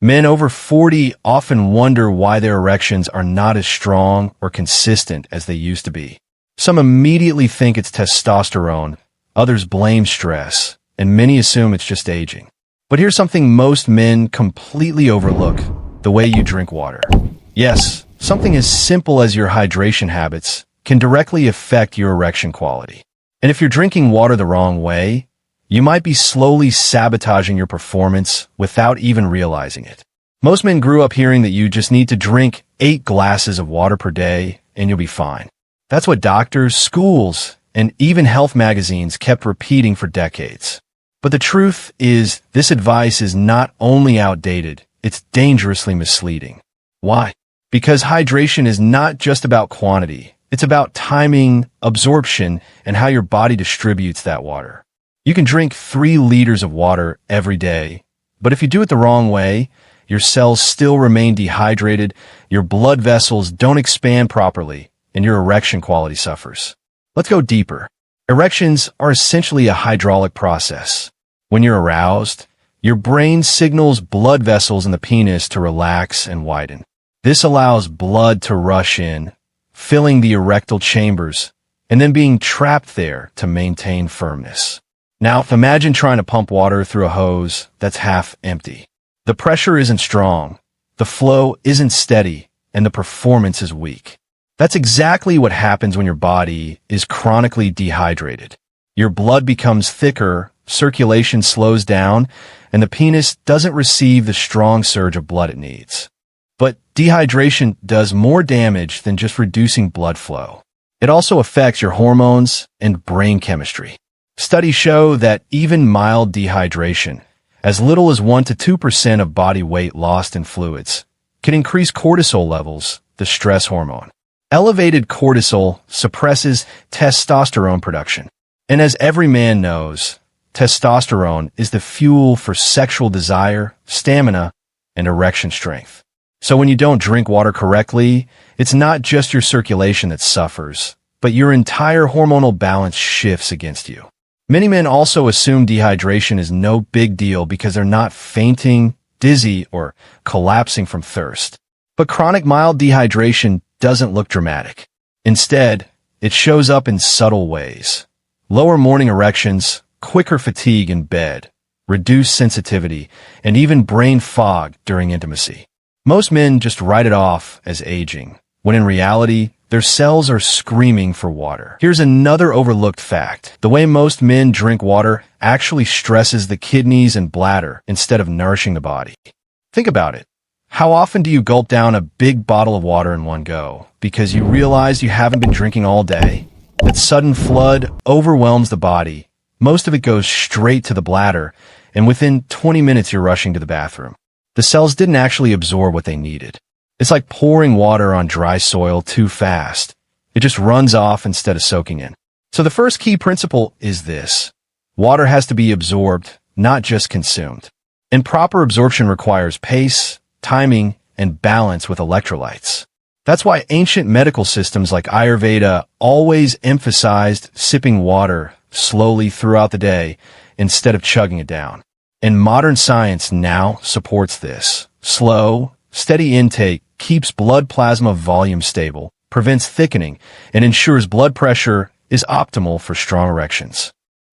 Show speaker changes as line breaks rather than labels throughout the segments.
Men over 40 often wonder why their erections are not as strong or consistent as they used to be. Some immediately think it's testosterone, others blame stress, and many assume it's just aging. But here's something most men completely overlook: the way you drink water. Yes, something as simple as your hydration habits can directly affect your erection quality. And if you're drinking water the wrong way, you might be slowly sabotaging your performance without even realizing it. Most men grew up hearing that you just need to drink 8 glasses of water per day and you'll be fine. That's what doctors, schools, and even health magazines kept repeating for decades. But the truth is, this advice is not only outdated, it's dangerously misleading. Why? Because hydration is not just about quantity. It's about timing, absorption, and how your body distributes that water. You can drink 3 liters of water every day, but if you do it the wrong way, your cells still remain dehydrated, your blood vessels don't expand properly, and your erection quality suffers. Let's go deeper. Erections are essentially a hydraulic process. When you're aroused, your brain signals blood vessels in the penis to relax and widen. This allows blood to rush in, filling the erectile chambers, and then being trapped there to maintain firmness. Now, imagine trying to pump water through a hose that's half empty. The pressure isn't strong, the flow isn't steady, and the performance is weak. That's exactly what happens when your body is chronically dehydrated. Your blood becomes thicker, circulation slows down, and the penis doesn't receive the strong surge of blood it needs. But dehydration does more damage than just reducing blood flow. It also affects your hormones and brain chemistry. Studies show that even mild dehydration, as little as 1 to 2% of body weight lost in fluids, can increase cortisol levels, the stress hormone. Elevated cortisol suppresses testosterone production. And as every man knows, testosterone is the fuel for sexual desire, stamina, and erection strength. So when you don't drink water correctly, it's not just your circulation that suffers, but your entire hormonal balance shifts against you. Many men also assume dehydration is no big deal because they're not fainting, dizzy, or collapsing from thirst. But chronic mild dehydration doesn't look dramatic. Instead, it shows up in subtle ways. Lower morning erections, quicker fatigue in bed, reduced sensitivity, and even brain fog during intimacy. Most men just write it off as aging, when in reality, their cells are screaming for water. Here's another overlooked fact. The way most men drink water actually stresses the kidneys and bladder instead of nourishing the body. Think about it. How often do you gulp down a big bottle of water in one go because you realize you haven't been drinking all day? That sudden flood overwhelms the body. Most of it goes straight to the bladder, and within 20 minutes you're rushing to the bathroom. The cells didn't actually absorb what they needed. It's like pouring water on dry soil too fast. It just runs off instead of soaking in. So the first key principle is this: water has to be absorbed, not just consumed. And proper absorption requires pace, timing, and balance with electrolytes. That's why ancient medical systems like Ayurveda always emphasized sipping water slowly throughout the day instead of chugging it down. And modern science now supports this. Slow, steady intake keeps blood plasma volume stable, prevents thickening, and ensures blood pressure is optimal for strong erections.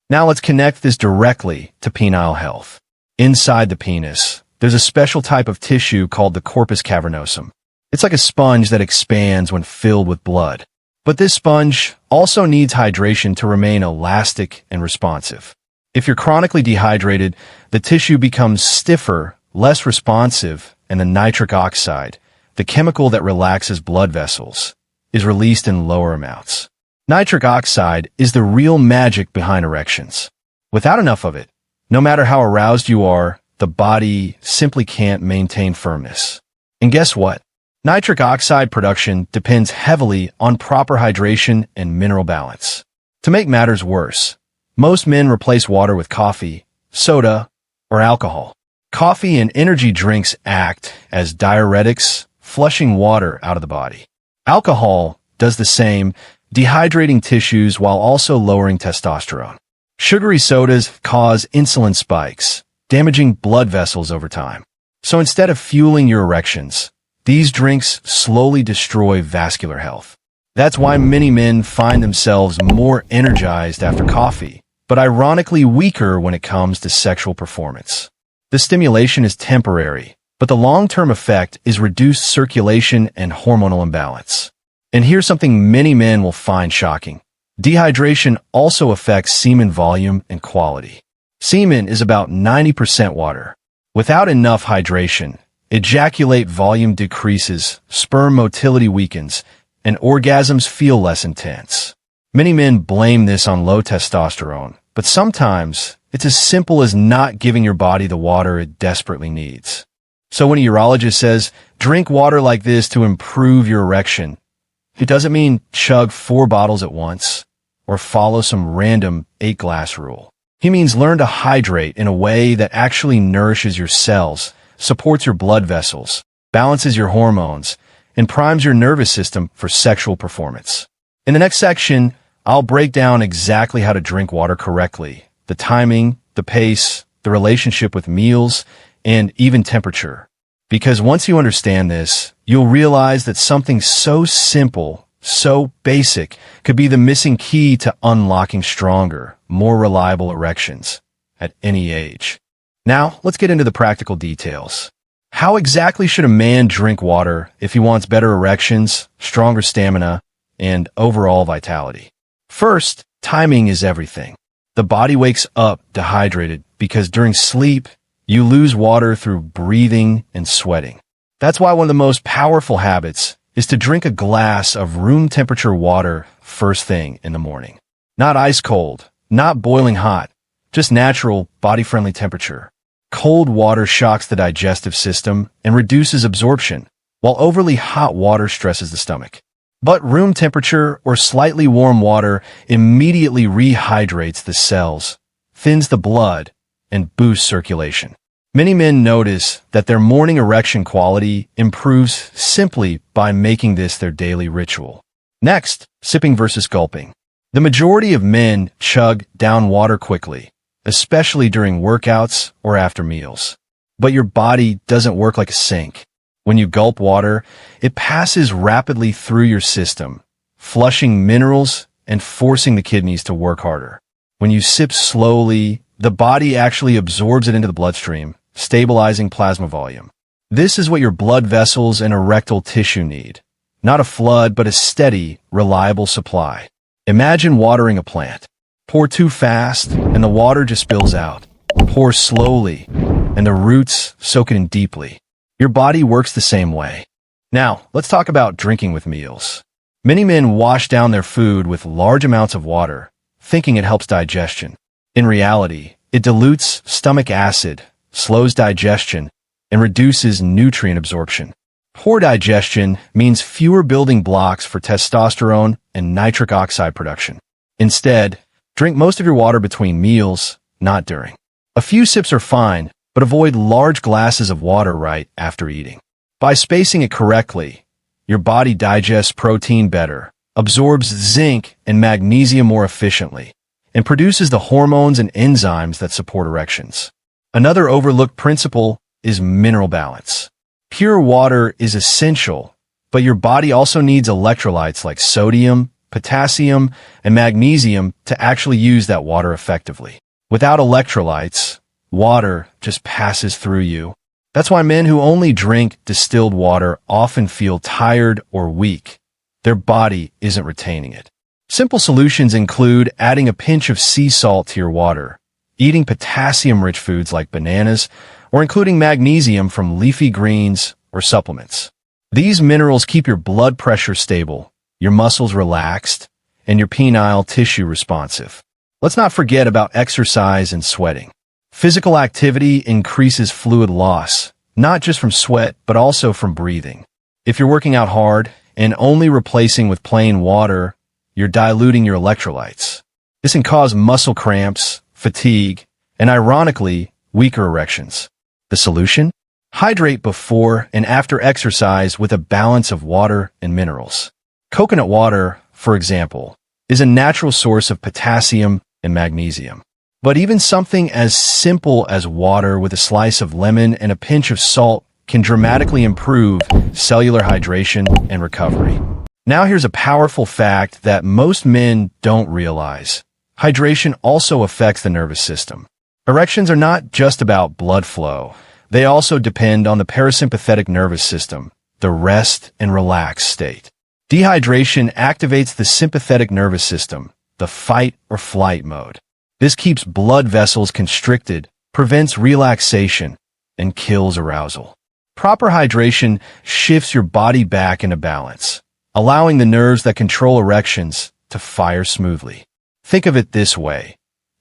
Now let's connect this directly to penile health. Inside the penis, there's a special type of tissue called the corpus cavernosum. It's like a sponge that expands when filled with blood. But this sponge also needs hydration to remain elastic and responsive. If you're chronically dehydrated, the tissue becomes stiffer, less responsive, and the nitric oxide, the chemical that relaxes blood vessels, is released in lower amounts. Nitric oxide is the real magic behind erections. Without enough of it, no matter how aroused you are, the body simply can't maintain firmness. And guess what? Nitric oxide production depends heavily on proper hydration and mineral balance. To make matters worse, most men replace water with coffee, soda, or alcohol. Coffee and energy drinks act as diuretics, flushing water out of the body. Alcohol does the same, dehydrating tissues while also lowering testosterone. Sugary sodas cause insulin spikes, damaging blood vessels over time. So instead of fueling your erections, these drinks slowly destroy vascular health. That's why many men find themselves more energized after coffee, but ironically weaker when it comes to sexual performance. The stimulation is temporary, but the long-term effect is reduced circulation and hormonal imbalance. And here's something many men will find shocking. Dehydration also affects semen volume and quality. Semen is about 90% water. Without enough hydration, ejaculate volume decreases, sperm motility weakens, and orgasms feel less intense. Many men blame this on low testosterone, but sometimes it's as simple as not giving your body the water it desperately needs. So when a urologist says, drink water like this to improve your erection, it doesn't mean chug 4 bottles at once or follow some random 8-glass rule. He means learn to hydrate in a way that actually nourishes your cells, supports your blood vessels, balances your hormones, and primes your nervous system for sexual performance. In the next section, I'll break down exactly how to drink water correctly, the timing, the pace, the relationship with meals, and even temperature. Because once you understand this, you'll realize that something so simple, so basic, could be the missing key to unlocking stronger, more reliable erections at any age. Now, let's get into the practical details. How exactly should a man drink water if he wants better erections, stronger stamina, and overall vitality? First, timing is everything. The body wakes up dehydrated because during sleep, you lose water through breathing and sweating. That's why one of the most powerful habits is to drink a glass of room temperature water first thing in the morning. Not ice cold, not boiling hot, just natural, body-friendly temperature. Cold water shocks the digestive system and reduces absorption, while overly hot water stresses the stomach. But room temperature or slightly warm water immediately rehydrates the cells, thins the blood, and boosts circulation. Many men notice that their morning erection quality improves simply by making this their daily ritual. Next, sipping versus gulping. The majority of men chug down water quickly, especially during workouts or after meals. But your body doesn't work like a sink. When you gulp water, it passes rapidly through your system, flushing minerals and forcing the kidneys to work harder. When you sip slowly, the body actually absorbs it into the bloodstream, stabilizing plasma volume. This is what your blood vessels and erectile tissue need. Not a flood, but a steady, reliable supply. Imagine watering a plant. Pour too fast, and the water just spills out. Pour slowly, and the roots soak it in deeply. Your body works the same way. Now, let's talk about drinking with meals. Many men wash down their food with large amounts of water, thinking it helps digestion. In reality, it dilutes stomach acid, slows digestion, and reduces nutrient absorption. Poor digestion means fewer building blocks for testosterone and nitric oxide production. Instead, drink most of your water between meals, not during. A few sips are fine, but avoid large glasses of water right after eating. By spacing it correctly, your body digests protein better, absorbs zinc and magnesium more efficiently, and produces the hormones and enzymes that support erections. Another overlooked principle is mineral balance. Pure water is essential, but your body also needs electrolytes like sodium, potassium, and magnesium to actually use that water effectively. Without electrolytes, water just passes through you. That's why men who only drink distilled water often feel tired or weak. Their body isn't retaining it. Simple solutions include adding a pinch of sea salt to your water, eating potassium-rich foods like bananas, or including magnesium from leafy greens or supplements. These minerals keep your blood pressure stable, your muscles relaxed, and your penile tissue responsive. Let's not forget about exercise and sweating. Physical activity increases fluid loss, not just from sweat, but also from breathing. If you're working out hard and only replacing with plain water, you're diluting your electrolytes. This can cause muscle cramps, fatigue, and ironically, weaker erections. The solution? Hydrate before and after exercise with a balance of water and minerals. Coconut water, for example, is a natural source of potassium and magnesium. But even something as simple as water with a slice of lemon and a pinch of salt can dramatically improve cellular hydration and recovery. Now here's a powerful fact that most men don't realize. Hydration also affects the nervous system. Erections are not just about blood flow. They also depend on the parasympathetic nervous system, the rest and relax state. Dehydration activates the sympathetic nervous system, the fight or flight mode. This keeps blood vessels constricted, prevents relaxation, and kills arousal. Proper hydration shifts your body back into balance, allowing the nerves that control erections to fire smoothly. Think of it this way.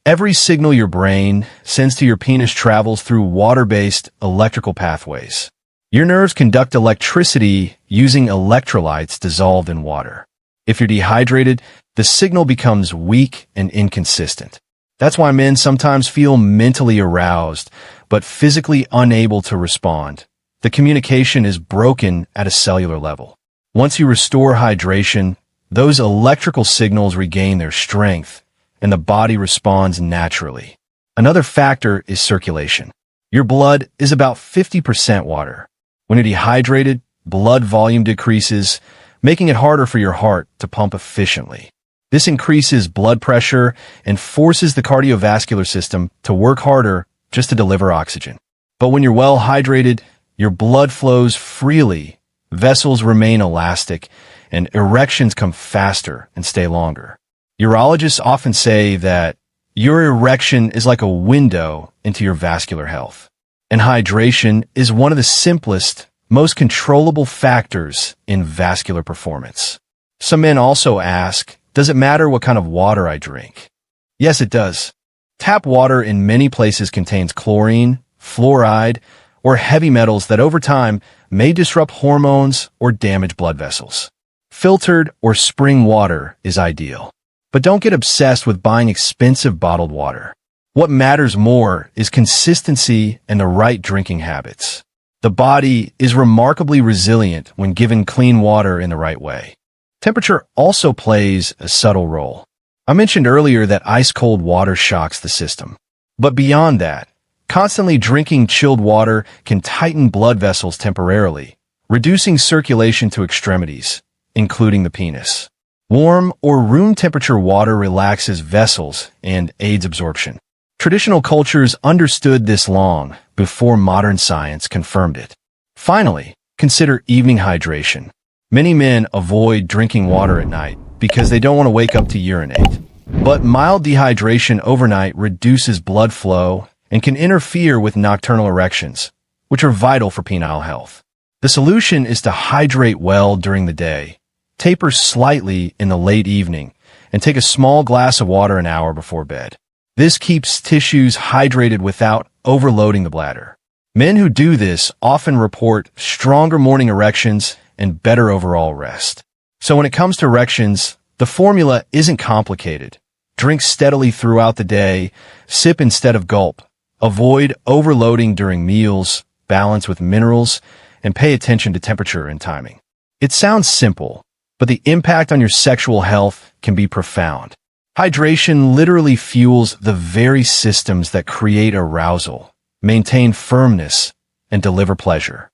Every signal your brain sends to your penis travels through water-based electrical pathways. Your nerves conduct electricity using electrolytes dissolved in water. If you're dehydrated, the signal becomes weak and inconsistent. That's why men sometimes feel mentally aroused, but physically unable to respond. The communication is broken at a cellular level. Once you restore hydration, those electrical signals regain their strength, and the body responds naturally. Another factor is circulation. Your blood is about 50% water. When you're dehydrated, blood volume decreases, making it harder for your heart to pump efficiently. This increases blood pressure and forces the cardiovascular system to work harder just to deliver oxygen. But when you're well hydrated, your blood flows freely, vessels remain elastic, and erections come faster and stay longer. Urologists often say that your erection is like a window into your vascular health. And hydration is one of the simplest, most controllable factors in vascular performance. Some men also ask, does it matter what kind of water I drink? Yes, it does. Tap water in many places contains chlorine, fluoride, or heavy metals that over time may disrupt hormones or damage blood vessels. Filtered or spring water is ideal. But don't get obsessed with buying expensive bottled water. What matters more is consistency and the right drinking habits. The body is remarkably resilient when given clean water in the right way. Temperature also plays a subtle role. I mentioned earlier that ice-cold water shocks the system. But beyond that, constantly drinking chilled water can tighten blood vessels temporarily, reducing circulation to extremities, including the penis. Warm or room temperature water relaxes vessels and aids absorption. Traditional cultures understood this long before modern science confirmed it. Finally, consider evening hydration. Many men avoid drinking water at night because they don't want to wake up to urinate. But mild dehydration overnight reduces blood flow and can interfere with nocturnal erections, which are vital for penile health. The solution is to hydrate well during the day, taper slightly in the late evening, and take a small glass of water an hour before bed. This keeps tissues hydrated without overloading the bladder. Men who do this often report stronger morning erections and better overall rest. So when it comes to erections, the formula isn't complicated. Drink steadily throughout the day, sip instead of gulp, avoid overloading during meals, balance with minerals, and pay attention to temperature and timing. It sounds simple, but the impact on your sexual health can be profound. Hydration literally fuels the very systems that create arousal, maintain firmness, and deliver pleasure.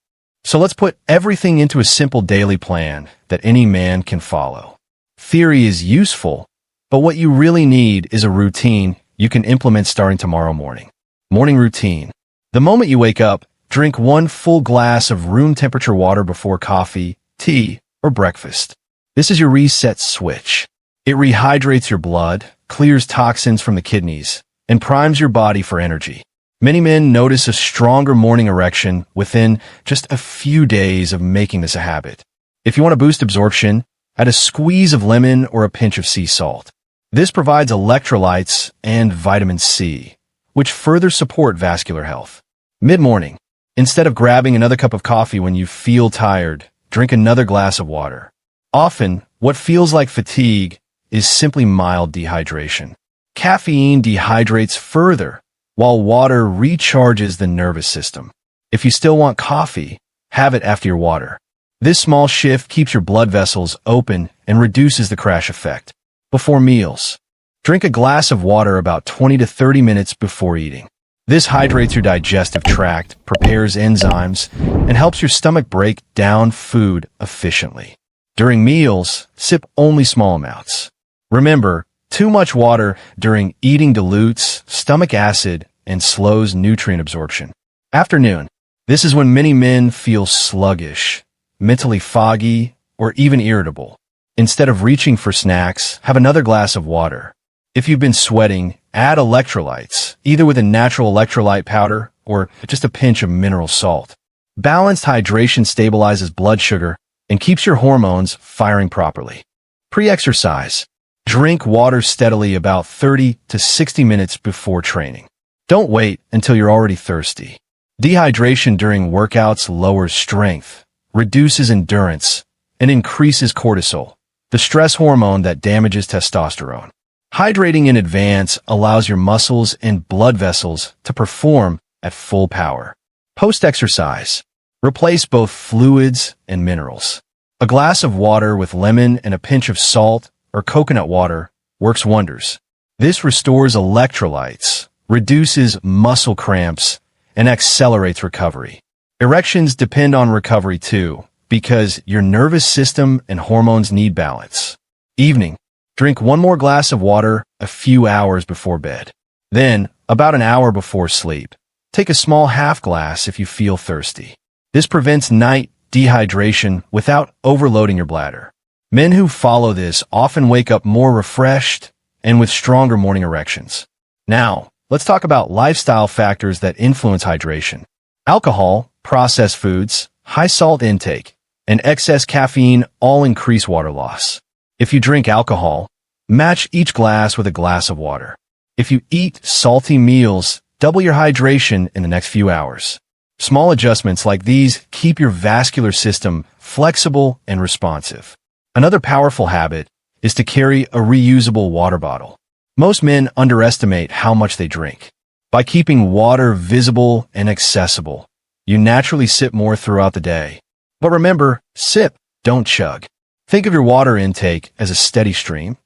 So let's put everything into a simple daily plan that any man can follow. Theory is useful, but what you really need is a routine you can implement starting tomorrow morning. Morning routine. The moment you wake up, drink 1 full glass of room temperature water before coffee, tea, or breakfast. This is your reset switch. It rehydrates your blood, clears toxins from the kidneys, and primes your body for energy. Many men notice a stronger morning erection within just a few days of making this a habit. If you want to boost absorption, add a squeeze of lemon or a pinch of sea salt. This provides electrolytes and vitamin C, which further support vascular health. Mid-morning, instead of grabbing another cup of coffee when you feel tired, drink another glass of water. Often, what feels like fatigue is simply mild dehydration. Caffeine dehydrates further, while water recharges the nervous system. If you still want coffee, have it after your water. This small shift keeps your blood vessels open and reduces the crash effect. Before meals, Drink a glass of water about 20 to 30 minutes before eating. This hydrates your digestive tract, prepares enzymes, and helps your stomach break down food efficiently. During meals, sip only small amounts. Remember, too much water during eating dilutes stomach acid and slows nutrient absorption. Afternoon. This is when many men feel sluggish, mentally foggy, or even irritable. Instead of reaching for snacks, have another glass of water. If you've been sweating, add electrolytes, either with a natural electrolyte powder or just a pinch of mineral salt. Balanced hydration stabilizes blood sugar and keeps your hormones firing properly. Pre-exercise. Drink water steadily about 30 to 60 minutes before training. Don't wait until you're already thirsty. Dehydration during workouts lowers strength, reduces endurance, and increases cortisol, the stress hormone that damages testosterone. Hydrating in advance allows your muscles and blood vessels to perform at full power. Post-exercise. Replace both fluids and minerals. A glass of water with lemon and a pinch of salt or coconut water works wonders. This restores electrolytes, reduces muscle cramps, and accelerates recovery. Erections depend on recovery too, because your nervous system and hormones need balance. Evening. Drink one more glass of water a few hours before bed. Then, about an hour before sleep, take a small half glass if you feel thirsty. This prevents night dehydration without overloading your bladder. Men who follow this often wake up more refreshed and with stronger morning erections. Now, let's talk about lifestyle factors that influence hydration. Alcohol, processed foods, high salt intake, and excess caffeine all increase water loss. If you drink alcohol, match each glass with a glass of water. If you eat salty meals, double your hydration in the next few hours. Small adjustments like these keep your vascular system flexible and responsive. Another powerful habit is to carry a reusable water bottle. Most men underestimate how much they drink. By keeping water visible and accessible, you naturally sip more throughout the day. But remember, sip, don't chug. Think of your water intake as a steady stream,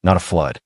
not a flood.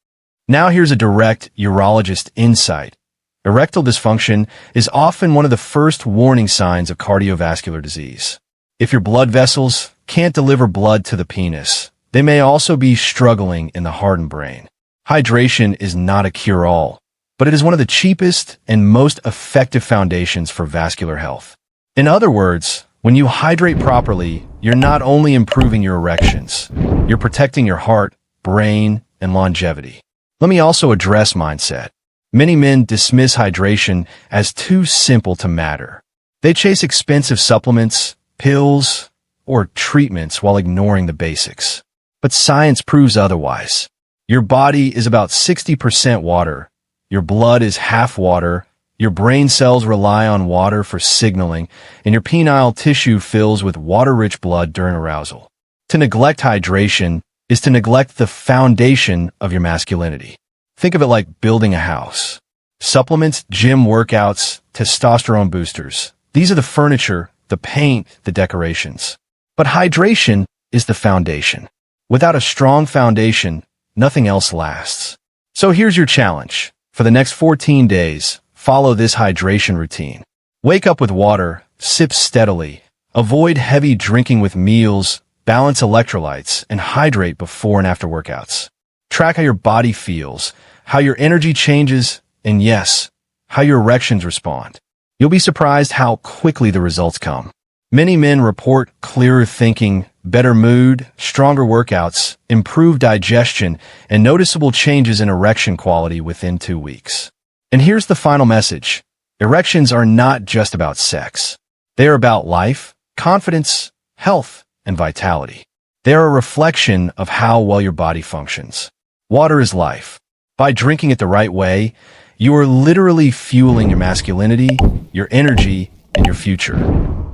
Now here's a direct urologist insight. Erectile dysfunction is often one of the first warning signs of cardiovascular disease. If your blood vessels can't deliver blood to the penis, they may also be struggling in the heart and brain. Hydration is not a cure-all, but it is one of the cheapest and most effective foundations for vascular health. In other words, when you hydrate properly, you're not only improving your erections, you're protecting your heart, brain, and longevity. Let me also address mindset. Many men dismiss hydration as too simple to matter. They chase expensive supplements, pills, or treatments while ignoring the basics. But science proves otherwise. Your body is about 60% water, your blood is half water, your brain cells rely on water for signaling, and your penile tissue fills with water-rich blood during arousal. To neglect hydration is to neglect the foundation of your masculinity. Think of it like building a house. Supplements, gym workouts, testosterone boosters. These are the furniture, the paint, the decorations. But hydration is the foundation. Without a strong foundation, nothing else lasts. So here's your challenge. For the next 14 days, follow this hydration routine. Wake up with water, sip steadily, avoid heavy drinking with meals, balance electrolytes, and hydrate before and after workouts. Track how your body feels, how your energy changes, and yes, how your erections respond. You'll be surprised how quickly the results come. Many men report clearer thinking, better mood, stronger workouts, improved digestion, and noticeable changes in erection quality within 2 weeks. And here's the final message. Erections are not just about sex. They are about life, confidence, health, and vitality. They are a reflection of how well your body functions. Water is life. By drinking it the right way, you are literally fueling your masculinity, your energy, and your future.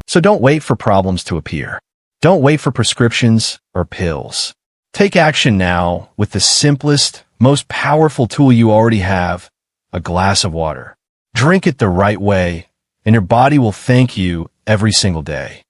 So don't wait for problems to appear. Don't wait for prescriptions or pills. Take action now with the simplest, most powerful tool you already have, a glass of water. Drink it the right way, and your body will thank you every single day.